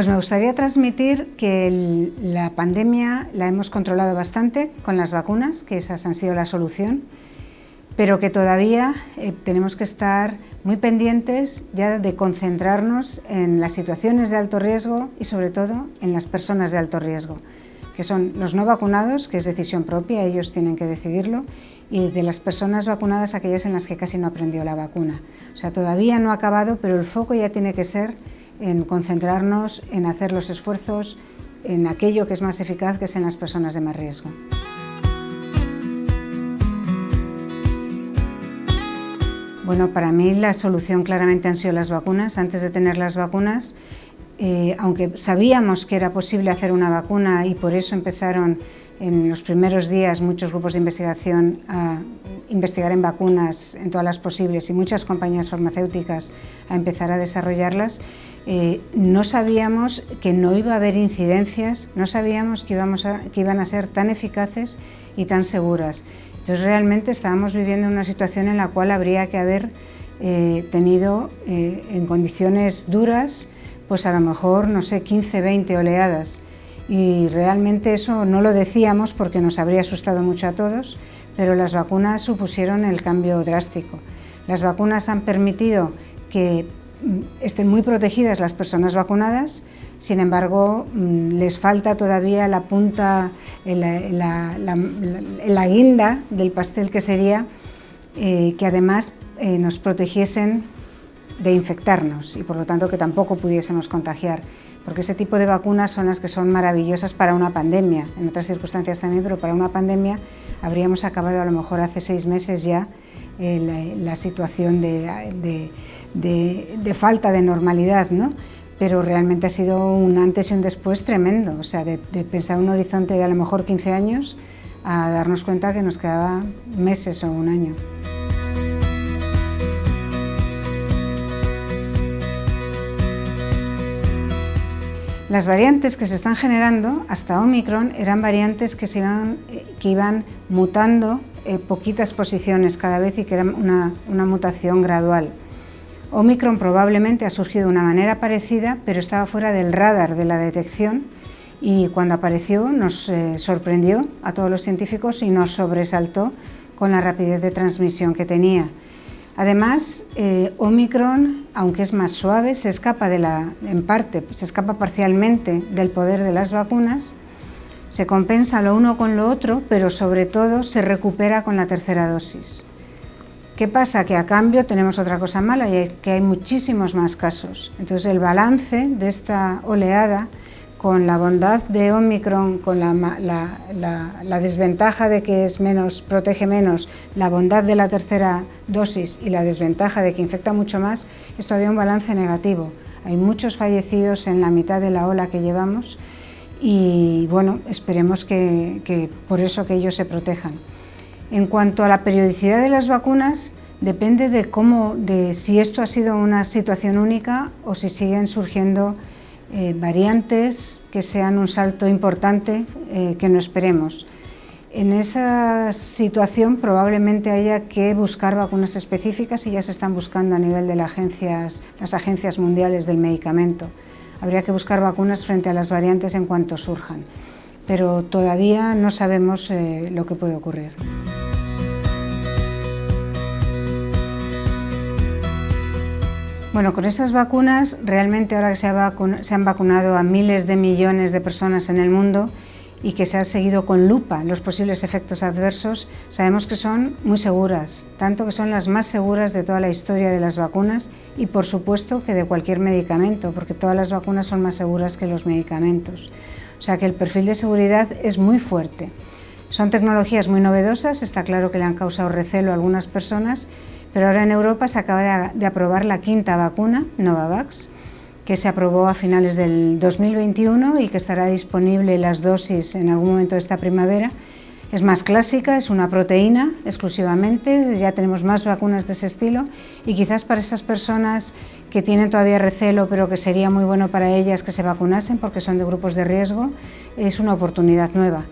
Pues me gustaría transmitir que la pandemia la hemos controlado bastante con las vacunas, que esas han sido la solución, pero que todavía tenemos que estar muy pendientes ya de concentrarnos en las situaciones de alto riesgo y sobre todo en las personas de alto riesgo, que son los no vacunados, que es decisión propia, ellos tienen que decidirlo, y de las personas vacunadas, aquellas en las que casi no aprendió la vacuna. O sea, todavía no ha acabado, pero el foco ya tiene que ser en concentrarnos, en hacer los esfuerzos en aquello que es más eficaz, que es en las personas de más riesgo. Bueno, para mí la solución claramente han sido las vacunas. Antes de tener las vacunas, aunque sabíamos que era posible hacer una vacuna y por eso empezaron en los primeros días muchos grupos de investigación a investigar en vacunas, en todas las posibles, y muchas compañías farmacéuticas a empezar a desarrollarlas, no sabíamos que no iba a haber incidencias, no sabíamos que iban a ser tan eficaces y tan seguras. Entonces realmente estábamos viviendo una situación en la cual habría que haber tenido en condiciones duras, pues a lo mejor, no sé, 15, 20 oleadas. Y realmente eso no lo decíamos porque nos habría asustado mucho a todos, pero las vacunas supusieron el cambio drástico. Las vacunas han permitido que estén muy protegidas las personas vacunadas, sin embargo, les falta todavía la punta, la guinda del pastel, que sería que además nos protegiesen de infectarnos y por lo tanto que tampoco pudiésemos contagiar, porque ese tipo de vacunas son las que son maravillosas para una pandemia, en otras circunstancias también, pero para una pandemia habríamos acabado a lo mejor hace 6 meses ya la situación de falta de normalidad, ¿no? Pero realmente ha sido un antes y un después tremendo, o sea, de pensar un horizonte de a lo mejor 15 años a darnos cuenta que nos quedaba meses o un año. Las variantes que se están generando hasta Omicron eran variantes que iban mutando poquitas posiciones cada vez y que era una mutación gradual. Omicron probablemente ha surgido de una manera parecida, pero estaba fuera del radar de la detección y cuando apareció nos sorprendió a todos los científicos y nos sobresaltó con la rapidez de transmisión que tenía. Además, Omicron, aunque es más suave, se escapa parcialmente del poder de las vacunas, se compensa lo uno con lo otro, pero sobre todo se recupera con la tercera dosis. ¿Qué pasa? Que a cambio tenemos otra cosa mala, y que hay muchísimos más casos. Entonces el balance de esta oleada, con la bondad de Omicron, con la desventaja de que es menos, protege menos, la bondad de la tercera dosis y la desventaja de que infecta mucho más, es todavía un balance negativo. Hay muchos fallecidos en la mitad de la ola que llevamos y bueno, esperemos que por eso que ellos se protejan. En cuanto a la periodicidad de las vacunas, depende de si esto ha sido una situación única o si siguen surgiendo variantes que sean un salto importante que no esperemos. En esa situación probablemente haya que buscar vacunas específicas y ya se están buscando a nivel de las agencias mundiales del medicamento. Habría que buscar vacunas frente a las variantes en cuanto surjan, pero todavía no sabemos lo que puede ocurrir. Bueno, con esas vacunas, realmente ahora que se han vacunado a miles de millones de personas en el mundo y que se ha seguido con lupa los posibles efectos adversos, sabemos que son muy seguras, tanto que son las más seguras de toda la historia de las vacunas y por supuesto que de cualquier medicamento, porque todas las vacunas son más seguras que los medicamentos. O sea que el perfil de seguridad es muy fuerte. Son tecnologías muy novedosas, está claro que le han causado recelo a algunas personas, pero ahora en Europa se acaba de aprobar la 5ª vacuna, Novavax, que se aprobó a finales del 2021 y que estará disponible las dosis en algún momento de esta primavera. Es más clásica, es una proteína exclusivamente, ya tenemos más vacunas de ese estilo y quizás para esas personas que tienen todavía recelo, pero que sería muy bueno para ellas que se vacunasen porque son de grupos de riesgo, es una oportunidad nueva.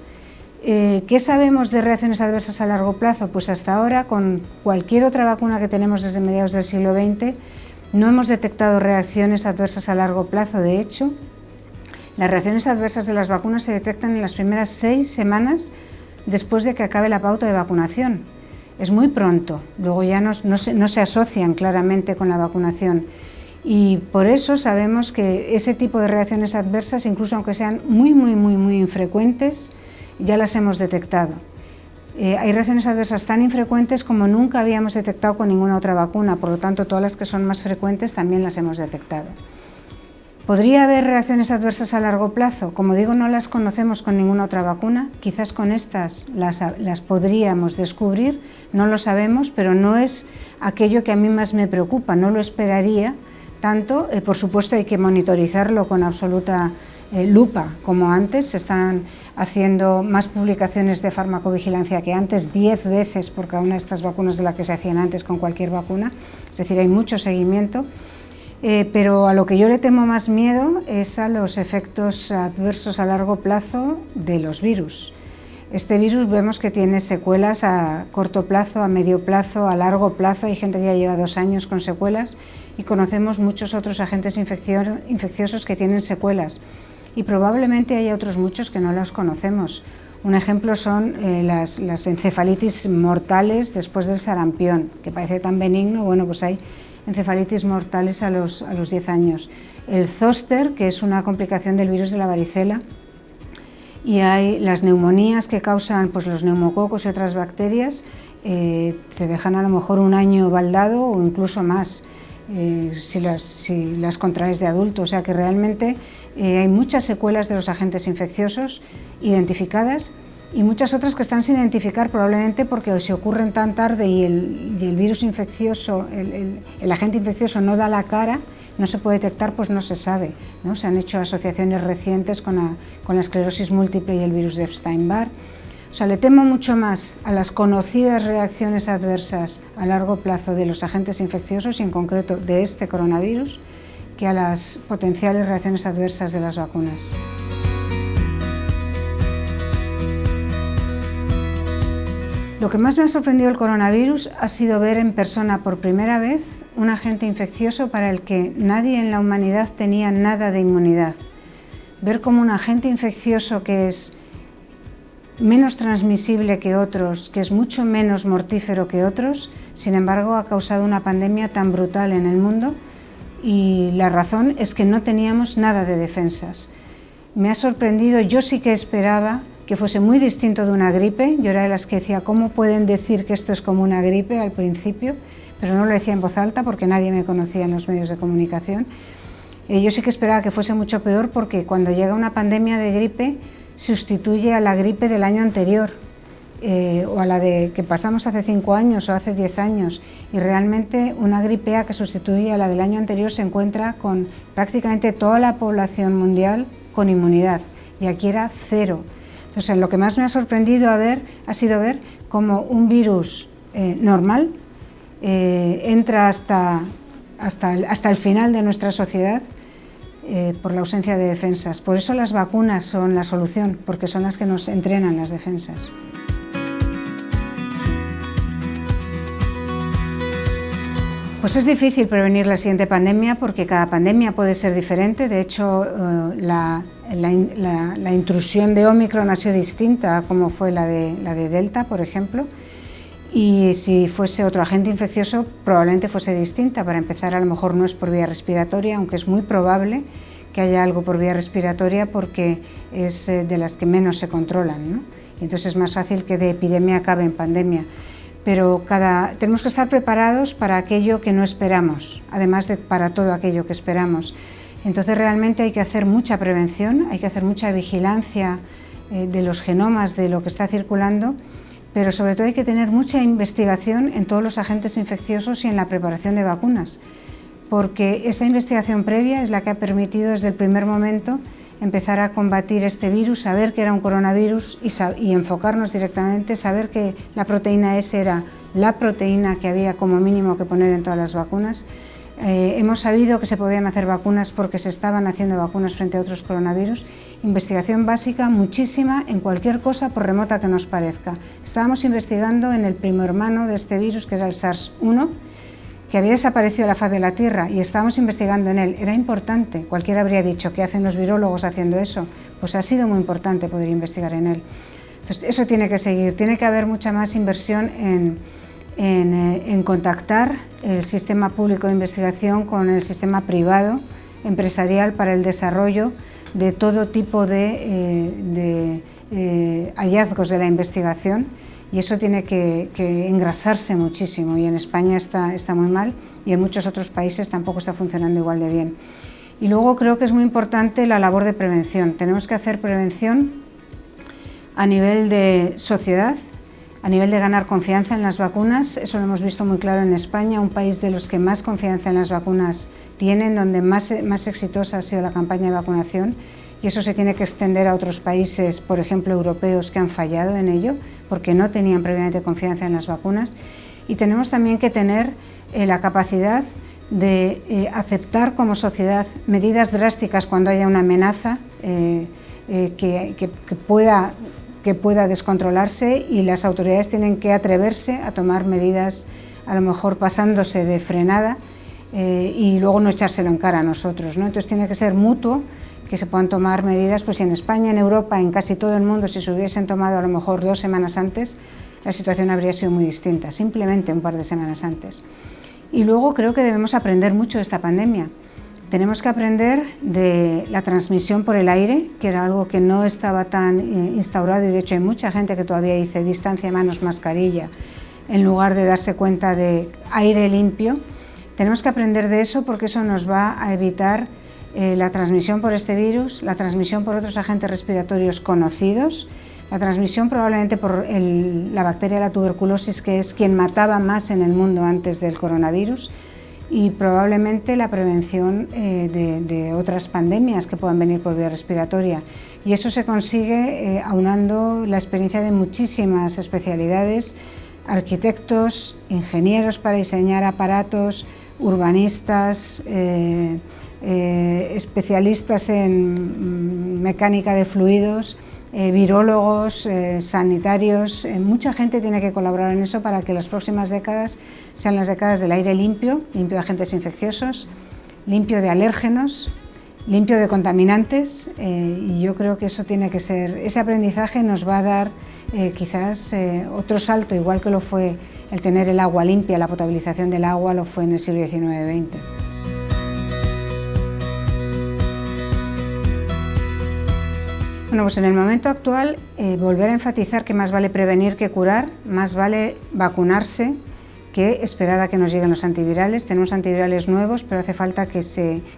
¿Qué sabemos de reacciones adversas a largo plazo? Pues hasta ahora, con cualquier otra vacuna que tenemos desde mediados del siglo XX, no hemos detectado reacciones adversas a largo plazo. De hecho, Las reacciones adversas de las vacunas se detectan en las primeras 6 semanas después de que acabe la pauta de vacunación. Es muy pronto, luego ya no se asocian claramente con la vacunación. Y por eso sabemos que ese tipo de reacciones adversas, incluso aunque sean muy infrecuentes, ya las hemos detectado. Hay reacciones adversas tan infrecuentes como nunca habíamos detectado con ninguna otra vacuna, por lo tanto todas las que son más frecuentes también las hemos detectado. ¿Podría haber reacciones adversas a largo plazo? Como digo, no las conocemos con ninguna otra vacuna, quizás con estas las podríamos descubrir, no lo sabemos, pero no es aquello que a mí más me preocupa, no lo esperaría tanto. Por supuesto hay que monitorizarlo con absoluta lupa, como antes. Se están haciendo más publicaciones de farmacovigilancia que antes, 10 veces por cada una de estas vacunas de las que se hacían antes con cualquier vacuna, es decir, hay mucho seguimiento. Pero a lo que yo le temo más miedo es a los efectos adversos a largo plazo de los virus. Este virus vemos que tiene secuelas a corto plazo, a medio plazo, a largo plazo. Hay gente que ya lleva 2 años con secuelas y conocemos muchos otros agentes infecciosos que tienen secuelas. Y probablemente haya otros muchos que no los conocemos. Un ejemplo son las encefalitis mortales después del sarampión, que parece tan benigno. Bueno, pues hay encefalitis mortales a los 10 años. El zóster, que es una complicación del virus de la varicela, y hay las neumonías que causan pues, los neumococos y otras bacterias, te dejan a lo mejor 1 año baldado o incluso más si las contraes de adulto. O sea que realmente hay muchas secuelas de los agentes infecciosos identificadas y muchas otras que están sin identificar, probablemente porque se ocurren tan tarde y el virus infeccioso, el agente infeccioso no da la cara, no se puede detectar, pues no se sabe, ¿no? Se han hecho asociaciones recientes con la esclerosis múltiple y el virus de Epstein-Barr. O sea, le temo mucho más a las conocidas reacciones adversas a largo plazo de los agentes infecciosos y en concreto de este coronavirus que a las potenciales reacciones adversas de las vacunas. Lo que más me ha sorprendido el coronavirus ha sido ver en persona por primera vez un agente infeccioso para el que nadie en la humanidad tenía nada de inmunidad. Ver cómo un agente infeccioso que es menos transmisible que otros, que es mucho menos mortífero que otros, sin embargo ha causado una pandemia tan brutal en el mundo, y la razón es que no teníamos nada de defensas. Me ha sorprendido, yo sí que esperaba que fuese muy distinto de una gripe. Yo era de las que decía, ¿cómo pueden decir que esto es como una gripe al principio? Pero no lo decía en voz alta porque nadie me conocía en los medios de comunicación. Yo sí que esperaba que fuese mucho peor porque cuando llega una pandemia de gripe sustituye a la gripe del año anterior o a la que pasamos hace 5 años o hace 10 años, y realmente una gripe A que sustituye a la del año anterior se encuentra con prácticamente toda la población mundial con inmunidad, y aquí era 0. Entonces, lo que más me ha sorprendido ha sido ver cómo un virus normal entra hasta el final de nuestra sociedad por la ausencia de defensas. Por eso las vacunas son la solución, porque son las que nos entrenan las defensas. Pues es difícil prevenir la siguiente pandemia porque cada pandemia puede ser diferente. De hecho, la intrusión de Ómicron ha sido distinta como fue la de Delta, por ejemplo, y si fuese otro agente infeccioso probablemente fuese distinta. Para empezar, a lo mejor no es por vía respiratoria, aunque es muy probable que haya algo por vía respiratoria porque es de las que menos se controlan, ¿no? Entonces es más fácil que de epidemia acabe en pandemia. Pero tenemos que estar preparados para aquello que no esperamos, además de para todo aquello que esperamos. Entonces realmente hay que hacer mucha prevención, hay que hacer mucha vigilancia de los genomas, de lo que está circulando, pero sobre todo hay que tener mucha investigación en todos los agentes infecciosos y en la preparación de vacunas, porque esa investigación previa es la que ha permitido desde el primer momento empezar a combatir este virus, saber que era un coronavirus y enfocarnos directamente, saber que la proteína S era la proteína que había como mínimo que poner en todas las vacunas. Hemos sabido que se podían hacer vacunas porque se estaban haciendo vacunas frente a otros coronavirus. Investigación básica, muchísima, en cualquier cosa, por remota que nos parezca. Estábamos investigando en el primo hermano de este virus, que era el SARS-1, que había desaparecido de la faz de la Tierra y estábamos investigando en él, era importante. Cualquiera habría dicho, ¿qué hacen los virólogos haciendo eso? Pues ha sido muy importante poder investigar en él. Entonces, eso tiene que seguir, tiene que haber mucha más inversión en contactar el sistema público de investigación con el sistema privado, empresarial, para el desarrollo de todo tipo de hallazgos de la investigación, y eso tiene que engrasarse muchísimo, y en España está muy mal, y en muchos otros países tampoco está funcionando igual de bien. Y luego creo que es muy importante la labor de prevención. Tenemos que hacer prevención a nivel de sociedad, a nivel de ganar confianza en las vacunas. Eso lo hemos visto muy claro en España, un país de los que más confianza en las vacunas tienen, donde más exitosa ha sido la campaña de vacunación, y eso se tiene que extender a otros países, por ejemplo europeos, que han fallado en ello porque no tenían previamente confianza en las vacunas. Y tenemos también que tener la capacidad de aceptar como sociedad medidas drásticas cuando haya una amenaza que pueda descontrolarse, y las autoridades tienen que atreverse a tomar medidas, a lo mejor pasándose de frenada, y luego no echárselo en cara a nosotros, ¿no? Entonces tiene que ser mutuo, que se puedan tomar medidas, pues en España, en Europa, en casi todo el mundo, si se hubiesen tomado a lo mejor 2 semanas antes, la situación habría sido muy distinta, simplemente un par de semanas antes. Y luego creo que debemos aprender mucho de esta pandemia. Tenemos que aprender de la transmisión por el aire, que era algo que no estaba tan instaurado, y de hecho hay mucha gente que todavía dice distancia, manos, mascarilla, en lugar de darse cuenta de aire limpio. Tenemos que aprender de eso, porque eso nos va a evitar la transmisión por este virus, la transmisión por otros agentes respiratorios conocidos, la transmisión probablemente por la bacteria de la tuberculosis, que es quien mataba más en el mundo antes del coronavirus, y probablemente la prevención de otras pandemias que puedan venir por vía respiratoria. Y eso se consigue aunando la experiencia de muchísimas especialidades, arquitectos, ingenieros para diseñar aparatos, urbanistas, especialistas en mecánica de fluidos, virólogos, sanitarios. Mucha gente tiene que colaborar en eso para que las próximas décadas sean las décadas del aire limpio, limpio de agentes infecciosos, limpio de alérgenos, limpio de contaminantes, y yo creo que eso tiene que ser, ese aprendizaje nos va a dar quizás otro salto, igual que lo fue el tener el agua limpia, la potabilización del agua lo fue en el siglo XIX-XX. Bueno, pues en el momento actual volver a enfatizar que más vale prevenir que curar, más vale vacunarse que esperar a que nos lleguen los antivirales. Tenemos antivirales nuevos, pero hace falta que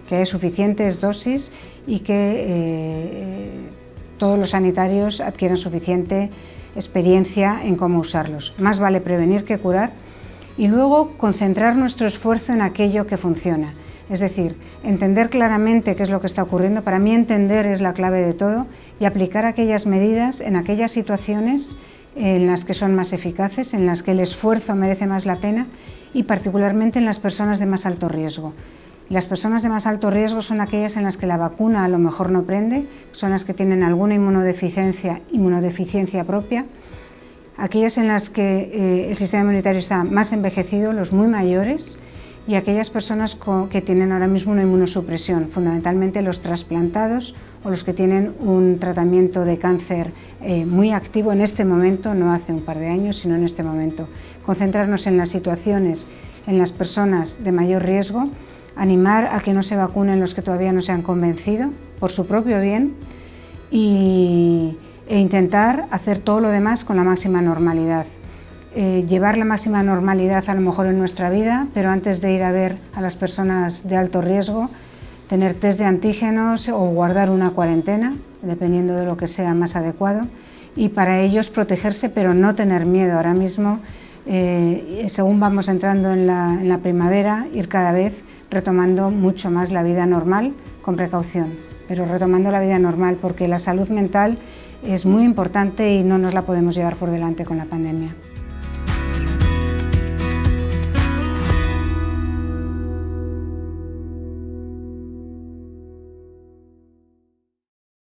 haya suficientes dosis y que todos los sanitarios adquieran suficiente experiencia en cómo usarlos. Más vale prevenir que curar, y luego concentrar nuestro esfuerzo en aquello que funciona. Es decir, entender claramente qué es lo que está ocurriendo. Para mí entender es la clave de todo, y aplicar aquellas medidas en aquellas situaciones en las que son más eficaces, en las que el esfuerzo merece más la pena, y particularmente en las personas de más alto riesgo. Las personas de más alto riesgo son aquellas en las que la vacuna a lo mejor no prende, son las que tienen alguna inmunodeficiencia propia, aquellas en las que el sistema inmunitario está más envejecido, los muy mayores, y aquellas personas que tienen ahora mismo una inmunosupresión, fundamentalmente los trasplantados o los que tienen un tratamiento de cáncer muy activo en este momento, no hace un par de años, sino en este momento. Concentrarnos en las situaciones, en las personas de mayor riesgo, animar a que no se vacunen los que todavía no se han convencido, por su propio bien, e intentar hacer todo lo demás con la máxima normalidad. Llevar la máxima normalidad a lo mejor en nuestra vida, pero antes de ir a ver a las personas de alto riesgo, tener test de antígenos o guardar una cuarentena, dependiendo de lo que sea más adecuado, y para ellos protegerse, pero no tener miedo. Ahora mismo, según vamos entrando en la primavera, ir cada vez retomando mucho más la vida normal, con precaución, pero retomando la vida normal, porque la salud mental es muy importante y no nos la podemos llevar por delante con la pandemia.